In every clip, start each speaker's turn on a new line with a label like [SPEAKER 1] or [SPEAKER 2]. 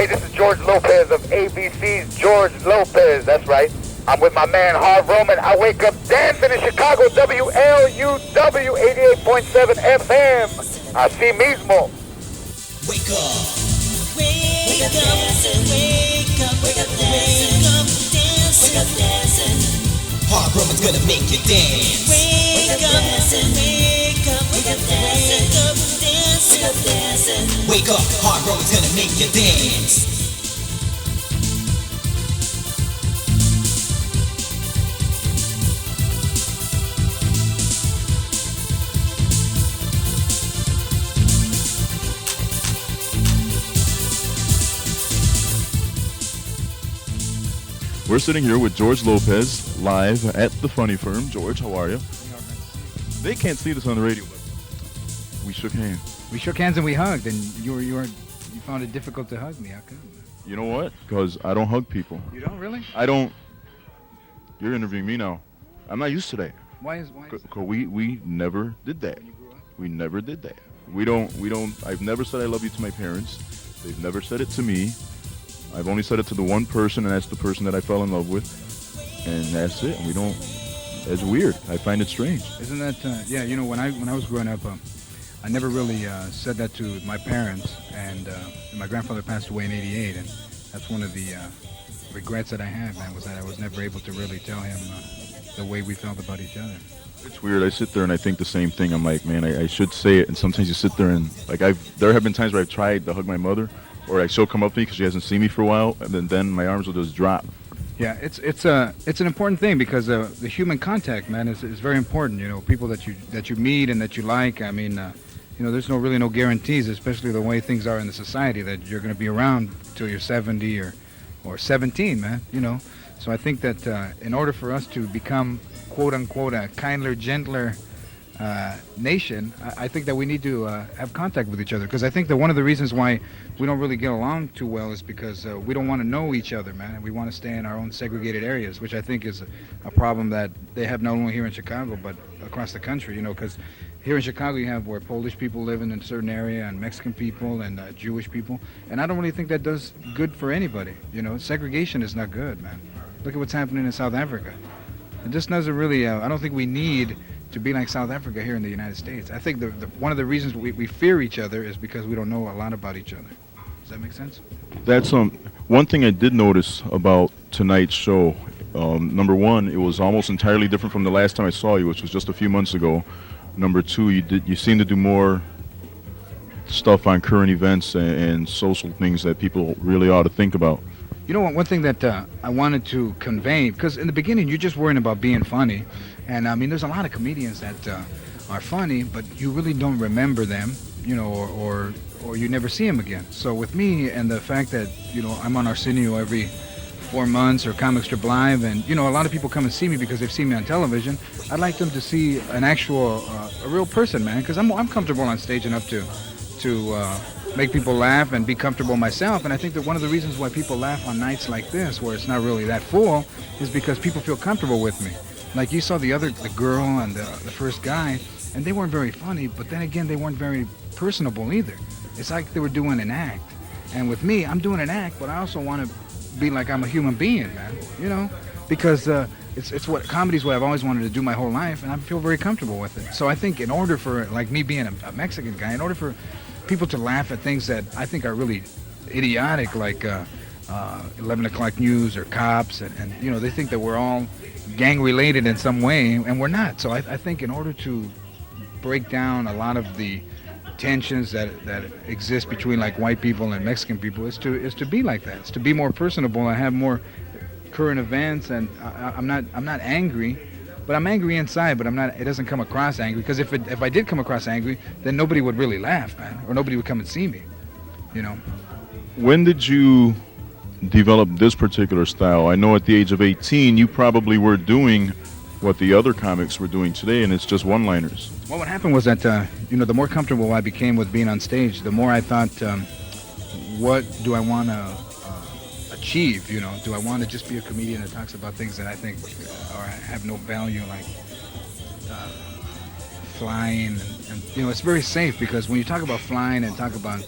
[SPEAKER 1] Hey, this is George Lopez of ABC's George Lopez. That's right. I'm with my man Harv Roman. I wake up dancing in Chicago, WLUW 88.7 FM. Así mismo.
[SPEAKER 2] Wake up. Wake up dancing. Wake up dancing. Wake up dancing. Harv Roman's gonna make you dance. Wake up dancing. Wake up dancing. Wake up dancing. Wake up, Harv Roman's gonna make you dance.
[SPEAKER 3] We're sitting here with George Lopez, live at the Funny Firm. George, how are you? They can't see this on the radio, but we shook hands.
[SPEAKER 4] We shook hands and we hugged, and you found it difficult to hug me. How come?
[SPEAKER 3] You know what? Because I don't hug people.
[SPEAKER 4] You don't really?
[SPEAKER 3] I don't. You're interviewing me now. I'm not used to that.
[SPEAKER 4] Why is
[SPEAKER 3] Because we never did that.
[SPEAKER 4] when you grew up?
[SPEAKER 3] We never did that. We don't. I've never said I love you to my parents. They've never said it to me. I've only said it to the one person, and that's the person that I fell in love with, and that's it. And we don't. It's weird. I find it strange.
[SPEAKER 4] Isn't that? Yeah. You know, when I was growing up, I never really said that to my parents, and my grandfather passed away in '88, and that's one of the regrets that I have, man, was that I was never able to really tell him the way we felt about each other.
[SPEAKER 3] It's weird. I sit there and I think the same thing. I'm like, man, I should say it. And sometimes you sit there and like there have been times where I've tried to hug my mother, or like she'll come up to me because she hasn't seen me for a while, and then my arms will just drop.
[SPEAKER 4] Yeah, it's an important thing because the human contact, man, is very important. You know, people that you meet and that you like. I mean, you know, there's really no guarantees, especially the way things are in the society, that you're going to be around till you're 70 or 17, man. You know, so I think that in order for us to become quote unquote a kinder, gentler nation, I think that we need to have contact with each other, because I think that one of the reasons why we don't really get along too well is because we don't want to know each other, man, and we want to stay in our own segregated areas, which I think is a problem that they have not only here in Chicago but across the country, you know, because here in Chicago you have where Polish people live in a certain area and Mexican people and Jewish people, and I don't really think that does good for anybody. You know, segregation is not good, man. Look at what's happening in South Africa. It just doesn't really, I don't think we need to be like South Africa here in the United States. I think one of the reasons we fear each other is because we don't know a lot about each other. Does that make sense?
[SPEAKER 3] That's one thing I did notice about tonight's show. Number one, it was almost entirely different from the last time I saw you, which was just a few months ago. Number two, you seem to do more stuff on current events and social things that people really ought to think about.
[SPEAKER 4] You know what, one thing that I wanted to convey, because in the beginning you're just worrying about being funny, and I mean there's a lot of comedians that are funny, but you really don't remember them, you know, or you never see them again. So with me and the fact that, you know, I'm on Arsenio every 4 months or Comic Strip Live, and you know, a lot of people come and see me because they've seen me on television. I'd like them to see an actual, a real person, man, because I'm comfortable on stage enough to make people laugh and be comfortable myself. And I think that one of the reasons why people laugh on nights like this, where it's not really that full, is because people feel comfortable with me. Like you saw the girl and the first guy, and they weren't very funny, but then again, they weren't very personable either. It's like they were doing an act. And with me, I'm doing an act, but I also want to be like I'm a human being, man, you know, because it's what comedy's what I've always wanted to do my whole life, and I feel very comfortable with it. So I think in order for, like me being a Mexican guy, in order for people to laugh at things that I think are really idiotic, like 11 o'clock news or cops, and you know, they think that we're all gang related in some way, and we're not. So I think in order to break down a lot of the tensions that exist between like white people and Mexican people is to be like that. It's to be more personable and have more current events. And I'm not angry, but I'm angry inside. But I'm not. It doesn't come across angry, because if I did come across angry, then nobody would really laugh, man, or nobody would come and see me. You know.
[SPEAKER 3] When did you develop this particular style? I know at the age of 18, you probably were doing what the other comics were doing today, and it's just one-liners.
[SPEAKER 4] Well, what happened was that, you know, the more comfortable I became with being on stage, the more I thought, what do I want to achieve? You know, do I want to just be a comedian that talks about things that I think have no value, like flying? And, you know, it's very safe, because when you talk about flying and talk about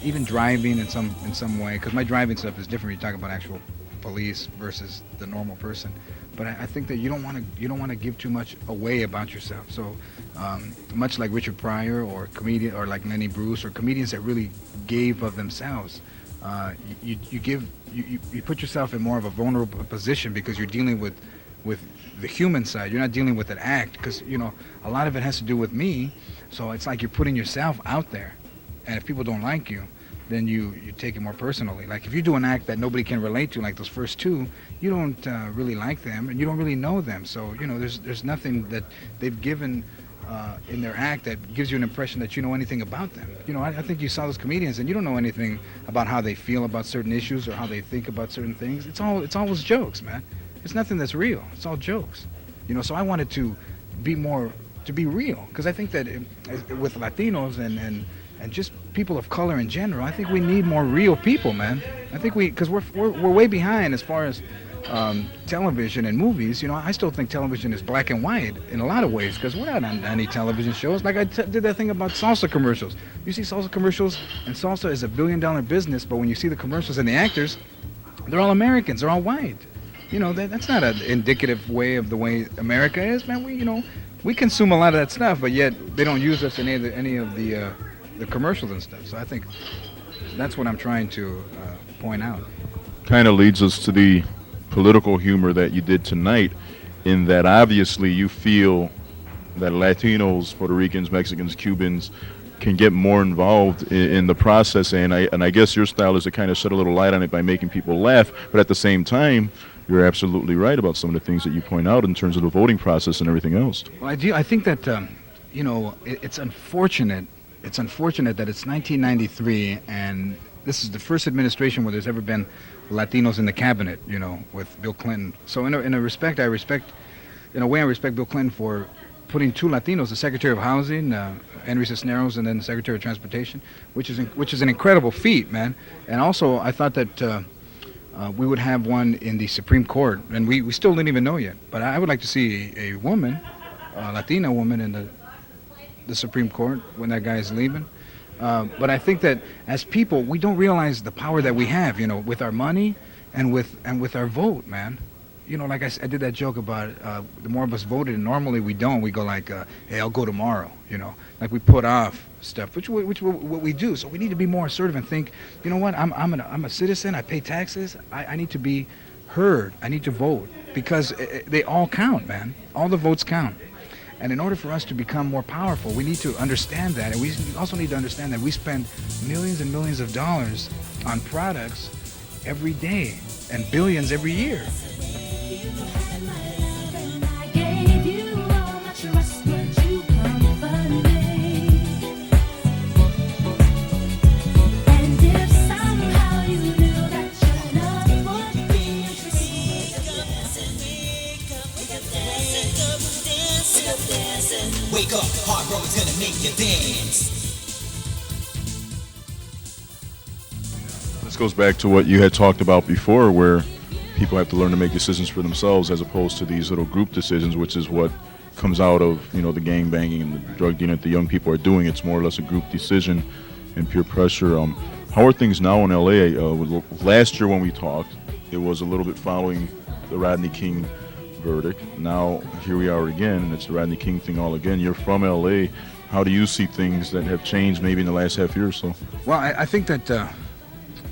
[SPEAKER 4] even driving in some way, because my driving stuff is different. You talk about actual police versus the normal person. But I think that you don't want to give too much away about yourself. So much like Richard Pryor or comedian or like Lenny Bruce or comedians that really gave of themselves, you put yourself in more of a vulnerable position because you're dealing with the human side. You're not dealing with an act, because a lot of it has to do with me. So it's like you're putting yourself out there, and if people don't like you, then you take it more personally. Like if you do an act that nobody can relate to, like those first two, you don't really like them and you don't really know them. So there's nothing that they've given in their act that gives you an impression that you know anything about them. I think you saw those comedians and you don't know anything about how they feel about certain issues or how they think about certain things. It's always jokes, man. It's nothing that's real. It's all jokes. So I wanted to be real, because I think that with Latinos and just people of color in general, I think we need more real people, man. I think because we're way behind as far as television and movies. I still think television is black and white in a lot of ways, because we're not on any television shows. Like I did that thing about salsa commercials. You see salsa commercials, and salsa is $1 billion business, but when you see the commercials and the actors, they're all Americans. They're all white. That's not an indicative way of the way America is, man. We consume a lot of that stuff, but yet they don't use us in any of the commercials and stuff. So I think that's what I'm trying to point out.
[SPEAKER 3] Kind of leads us to the political humor that you did tonight, in that obviously you feel that Latinos, Puerto Ricans, Mexicans, Cubans can get more involved in the process, and I guess your style is to kind of shed a little light on it by making people laugh, but at the same time, you're absolutely right about some of the things that you point out in terms of the voting process and everything else.
[SPEAKER 4] Well, I think that it's unfortunate. It's unfortunate that it's 1993 and this is the first administration where there's ever been Latinos in the cabinet. With Bill Clinton. So in a way, I respect Bill Clinton for putting two Latinos, the Secretary of Housing, Henry Cisneros, and then the Secretary of Transportation, which is an incredible feat, man. And also, I thought that we would have one in the Supreme Court, and we still didn't even know yet. But I would like to see a woman, a Latina woman, in the Supreme Court when that guy is leaving. But I think that as people, we don't realize the power that we have, with our money and with our vote, man. Like I did that joke about the more of us voted, and normally we don't. We go like, hey, I'll go tomorrow, like we put off stuff, which what we do. So we need to be more assertive and think, what, I'm a citizen, I pay taxes, I need to be heard, I need to vote, because they all count, man. All the votes count. And in order for us to become more powerful, we need to understand that, and we also need to understand that we spend millions and millions of dollars on products every day and billions every year.
[SPEAKER 2] Wake up, Harv is gonna make you dance.
[SPEAKER 3] This goes back to what you had talked about before, where people have to learn to make decisions for themselves as opposed to these little group decisions, which is what comes out of the gang banging and the drug dealing that the young people are doing. It's more or less a group decision and peer pressure. How are things now in LA? Last year when we talked, it was a little bit following the Rodney King verdict. Now here we are again, and it's the Rodney King thing all again. You're from LA. How do you see things that have changed maybe in the last half year or so?
[SPEAKER 4] Well, I think that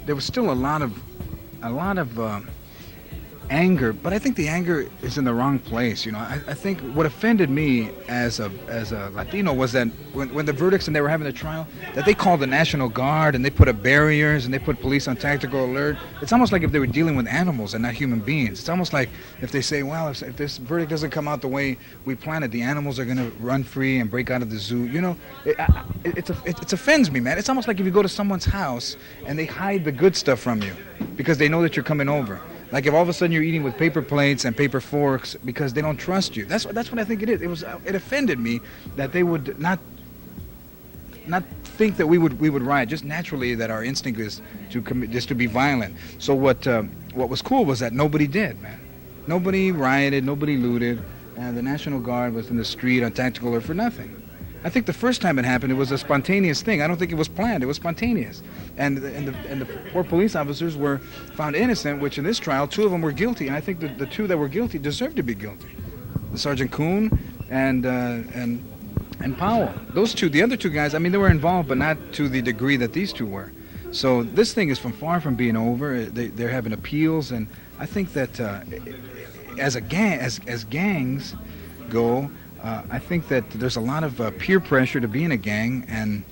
[SPEAKER 4] there was still a lot of anger, but I think the anger is in the wrong place. I think what offended me as a Latino was that when the verdicts and they were having the trial, that they called the National Guard and they put up barriers and they put police on tactical alert. It's almost like if they were dealing with animals and not human beings. It's almost like if they say, well, if this verdict doesn't come out the way we planned it, the animals are going to run free and break out of the zoo. It offends me, man. It's almost like if you go to someone's house and they hide the good stuff from you because they know that you're coming over. Like if all of a sudden you're eating with paper plates and paper forks because they don't trust you. That's what I think it is. It offended me that they would not think that we would riot. Just naturally that our instinct is to be violent. So what was cool was that nobody did, man. Nobody rioted, nobody looted, and the National Guard was in the street on tactical alert for nothing. I think the first time it happened, it was a spontaneous thing. I don't think it was planned. It was spontaneous, and the four police officers were found innocent. Which in this trial, two of them were guilty, and I think the two that were guilty deserved to be guilty. The Sergeant Kuhn and Powell. Those two, the other two guys, I mean, they were involved, but not to the degree that these two were. So this thing is far from being over. They're having appeals, and I think that as gangs go. I think that there's a lot of peer pressure to be in a gang, and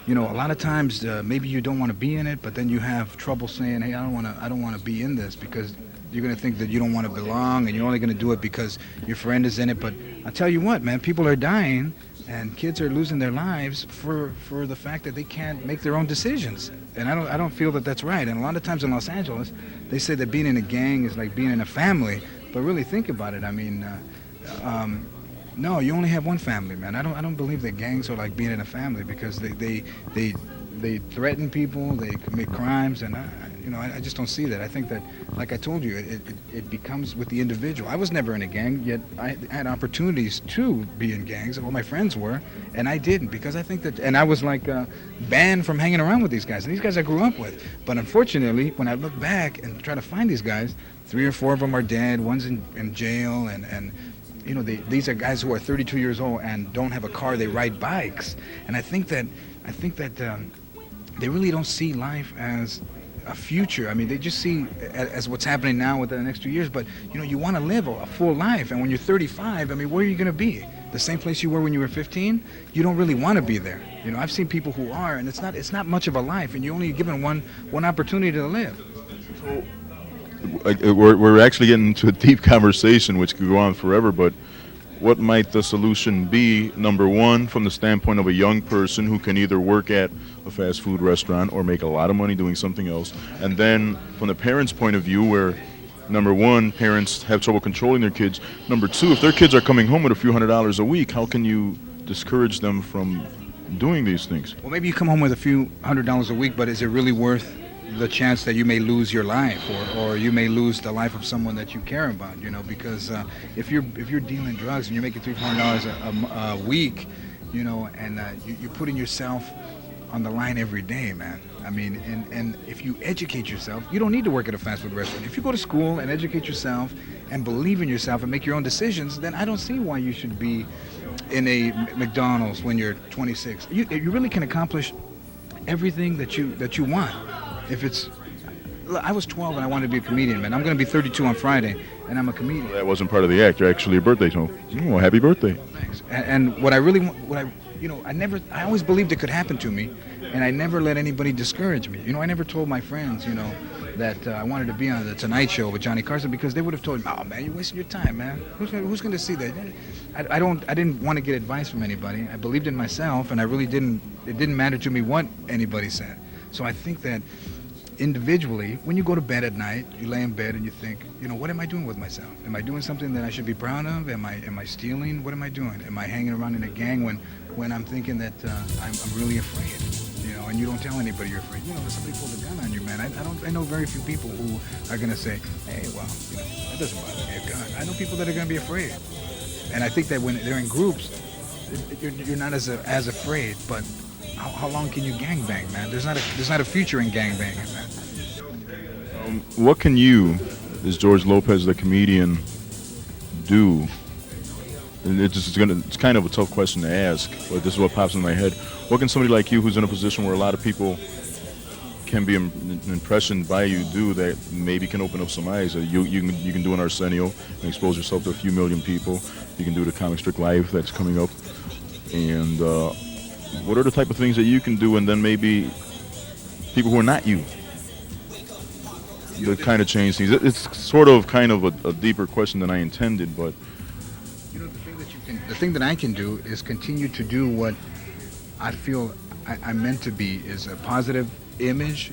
[SPEAKER 4] a lot of times maybe you don't want to be in it, but then you have trouble saying, "Hey, I don't want to be in this," because you're going to think that you don't want to belong, and you're only going to do it because your friend is in it. But I tell you what, man, people are dying, and kids are losing their lives for the fact that they can't make their own decisions, and I don't feel that that's right. And a lot of times in Los Angeles, they say that being in a gang is like being in a family, but really think about it. I mean. No, you only have one family, man. I don't believe that gangs are like being in a family, because they threaten people, they commit crimes, and I just don't see that. I think that, like I told you, it becomes with the individual. I was never in a gang, yet I had opportunities to be in gangs. All my friends were, and I didn't, because I think that, and I was like banned from hanging around with these guys. And these guys I grew up with. But unfortunately, when I look back and try to find these guys, 3 or 4 of them are dead. One's in jail, and these are guys who are 32 years old and don't have a car. They ride bikes, and I think that they really don't see life as a future. I mean, they just see as what's happening now within the next 2 years. But you want to live a full life, and when you're 35, I mean, where are you going to be? The same place you were when you were 15? You don't really want to be there. I've seen people who are, and it's not much of a life, and you're only given one opportunity to live.
[SPEAKER 3] So, we're actually getting into a deep conversation, which could go on forever, but what might the solution be, number one, from the standpoint of a young person who can either work at a fast food restaurant or make a lot of money doing something else, and then from the parents' point of view, where, number one, parents have trouble controlling their kids, number two, if their kids are coming home with a few $100s a week, how can you discourage them from doing these things?
[SPEAKER 4] Well, maybe you come home with a few $100s a week, but is it really worth the chance that you may lose your life, or you may lose the life of someone that you care about? Because if you're dealing drugs and you're making $300 a week, and you're putting yourself on the line every day, man. I mean, and if you educate yourself, you don't need to work at a fast food restaurant. If you go to school and educate yourself and believe in yourself and make your own decisions, then I don't see why you should be in a McDonald's when you're 26. You really can accomplish everything that you want. If it's, I was 12 and I wanted to be a comedian, man. I'm going to be 32 on Friday, and I'm a comedian.
[SPEAKER 3] Well, that wasn't part of the act. You're actually your birthday, so happy birthday.
[SPEAKER 4] Thanks. And what I really want, I always believed it could happen to me, and I never let anybody discourage me. I never told my friends, that I wanted to be on the Tonight Show with Johnny Carson, because they would have told me, "Oh man, you're wasting your time, man. Who's going to see that?" I didn't want to get advice from anybody. I believed in myself, and I really didn't. It didn't matter to me what anybody said. So I think that individually, when you go to bed at night, you lay in bed and you think, what am I doing with myself? Am I doing something that I should be proud of? Am I stealing? What am I doing? Am I hanging around in a gang when I'm thinking that I'm really afraid? And you don't tell anybody you're afraid. Somebody pulled a gun on you, man. I know very few people who are going to say, hey, well, that doesn't bother me, a gun. I know people that are going to be afraid. And I think that when they're in groups, you're not as afraid, but how long can you gangbang, man? There's not a future in gangbanging, man.
[SPEAKER 3] What can you, as George Lopez, the comedian, do? And it's kind of a tough question to ask, but this is what pops in my head. What can somebody like you, who's in a position where a lot of people can be impressioned by you, do that maybe can open up some eyes? You can do an Arsenio and expose yourself to a few million people. You can do the Comic Strict Live that's coming up. And what are the type of things that you can do, and then maybe people who are not you, to kind of change things? It's sort of kind of a deeper question than I intended, but
[SPEAKER 4] the thing that I can do is continue to do what I feel I'm meant to be, is a positive image